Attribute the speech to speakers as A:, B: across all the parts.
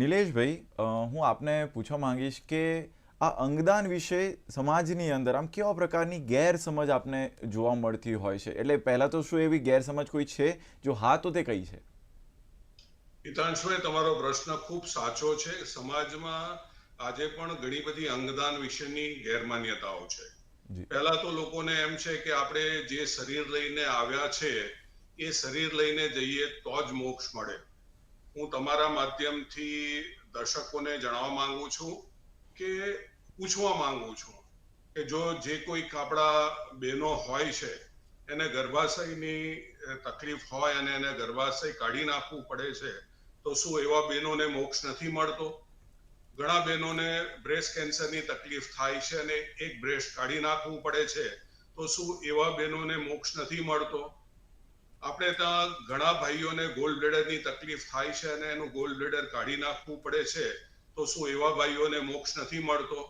A: નિલેશભાઈ, હું આપને પૂછવા માંગીશ કે આ અંગદાન વિશે સમાજની અંદર આમ કેવા પ્રકારની ગેરસમજ આપને જોવા મળતી હોય છે? એટલે પહેલા તો શું એવી ગેરસમજ કોઈ છે? જો હા, તો તે કઈ છે?
B: હિતાંશુભાઈ, તમારો પ્રશ્ન ખૂબ સાચો છે. સમાજમાં આજે પણ ઘણી બધી અંગદાન વિશેની ગેરમાન્યતાઓ છે.
A: જી
B: પહેલા તો લોકોને એમ છે કે આપણે જે શરીર લઈને આવ્યા છે એ શરીર લઈને જઈએ તો જ મોક્ષ મળે. હું તમારા માધ્યમથી દર્શકોને જણાવવા માંગુ છું કે પૂછવા માંગુ છું કે જો જે કોઈક આપણા બહેનો હોય છે એને ગર્ભાશયની તકલીફ હોય અને એને ગર્ભાશય કાઢી નાખવું પડે છે, તો શું એવા બહેનોને મોક્ષ નથી મળતો? ઘણા બહેનોને બ્રેસ્ટ કેન્સરની તકલીફ થાય છે અને એક બ્રેસ્ટ કાઢી નાખવું પડે છે, તો શું એવા બહેનોને મોક્ષ નથી મળતો? આપણે ત્યાં ઘણા ભાઈઓને ગોલ્ડ બ્લેડરની તકલીફ થાય છે અને એનું ગોલ્ડ બ્લેડર કાઢી નાખવું પડે છે, તો શું એવા ભાઈઓને મોક્ષ નથી મળતો?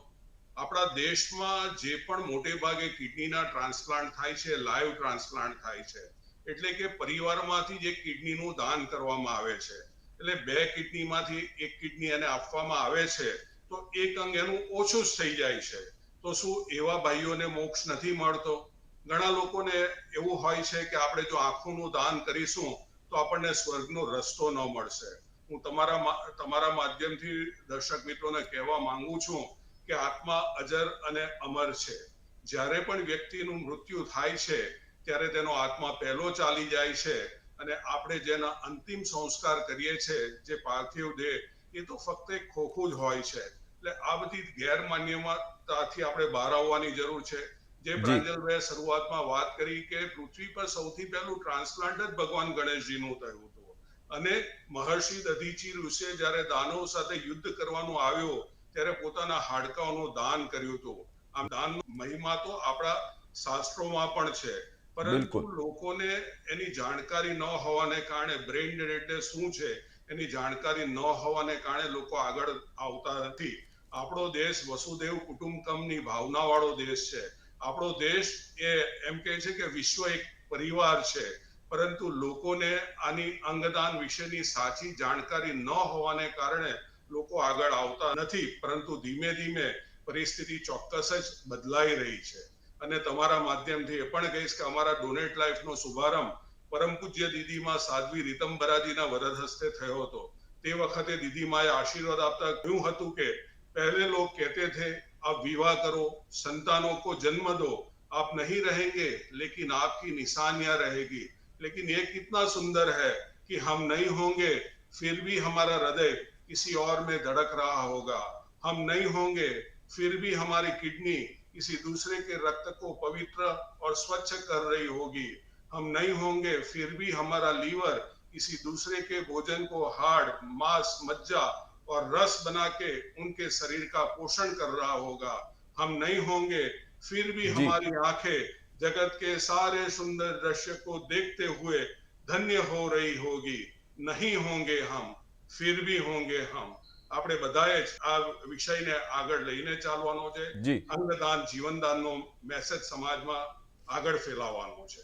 B: આપણા દેશમાં જે પણ મોટે ભાગે કિડનીના ટ્રાન્સપ્લાન્ટ થાય છે, લાઈવ ટ્રાન્સપ્લાન્ટ થાય છે. એટલે કે પરિવારમાંથી જ એક કિડનીનું દાન કરવામાં આવે છે. એટલે બે કિડનીમાંથી એક કિડની એને આપવામાં આવે છે, તો એક અંગ એનું ઓછું જ થઈ જાય છે. તો શું એવા ભાઈઓને મોક્ષ નથી મળતો? ઘણા લોકોને એવું હોય છે કે આપણે જો આંખોનું દાન કરીશું તો આપણને સ્વર્ગનો રસ્તો ન મળશે. હું તમારા માધ્યમથી દર્શક મિત્રોને કહેવા માંગુ છું કે આત્મા અજર અને અમર છે. જ્યારે પણ વ્યક્તિનું મૃત્યુ થાય છે ત્યારે તેનો આત્મા પહેલો ચાલી જાય છે અને આપણે જેના અંતિમ સંસ્કાર કરીએ છીએ, જે પાર્થિવ દેહ, એ તો ફક્ત એક ખોખું જ હોય છે. એટલે આ બધી ગેરમાન્યતાથી આપણે બહાર આવવાની જરૂર છે. જે
A: જી
B: પ્રાંજલભાઈએ શરૂઆતમાં વાત કરી કે પૃથ્વી પર સૌથી પહેલું ટ્રાન્સપ્લાન્ટ જ ભગવાન ગણેશજીનું થયું હતું અને મહર્ષિ દધીચી ઋષિએ જ્યારે દાનવ સાથે યુદ્ધ કરવાનું આવ્યો ત્યારે પોતાના હાડકાઓનું દાન કર્યું હતું. આમ દાનનો મહિમા તો આપણા શાસ્ત્રોમાં પણ છે, પરંતુ
A: બિલકુલ.
B: લોકોને એની જાણકારી ન હોવાને કારણે બ્રેઇન ડેડ શું છે એની જાણકારી ન હોવાને કારણે લોકો આગળ આવતા નથી. આપણો દેશ વસુદેવ કુટુંબકમની ભાવનાવાળો દેશ છે. આપણો દેશ એ એમ કહે છે કે વિશ્વ એક પરિવાર છે, પરંતુ લોકોને આની અંગદાન વિશેની સાચી જાણકારી ન હોવાને કારણે લોકો આગળ આવતા નથી. પરંતુ ધીમે ધીમે પરિસ્થિતિ ચોક્કસ જ બદલાઈ રહી છે. અને તમારા માધ્યમથી એ પણ કહીશ કે અમારા ડોનેટ લાઈફનો શુભારંભ પરમ પૂજ્ય દીદીમાં સાધ્વી રીતમબરાજીના વરદ હસ્તે થયો હતો. તે વખતે દીદીમાએ આશીર્વાદ આપતા કહ્યું હતું કે पहले लोग कहते थे आप विवाह करो, संतानों को जन्म दो, आप नहीं रहेंगे लेकिन आपकी निशानियां रहेगी. लेकिन ये कितना सुंदर है कि हम नहीं होंगे फिर भी हमारा हृदय किसी और में धड़क रहा होगा. हम नहीं होंगे फिर भी हमारी किडनी किसी दूसरे के रक्त को पवित्र और स्वच्छ कर रही होगी. हम नहीं होंगे फिर भी हमारा लीवर किसी दूसरे के भोजन को हाड़, मांस, मज्जा और रस बना के उनके शरीर का पोषण कर रहा होगा. हम नहीं होंगे फिर भी
A: જી
B: हमारी आंखें जगत के सारे सुंदर दृश्य को देखते हुए धन्य हो रही होगी. नहीं होंगे हम फिर भी होंगे हम. આપણે બધાએ જ આ વિષયને આગળ લઈને ચાલવાનો છે.
A: જી
B: અંગદાન જીવનદાનનો મેસેજ સમાજમાં આગળ ફેલાવવાનો છે.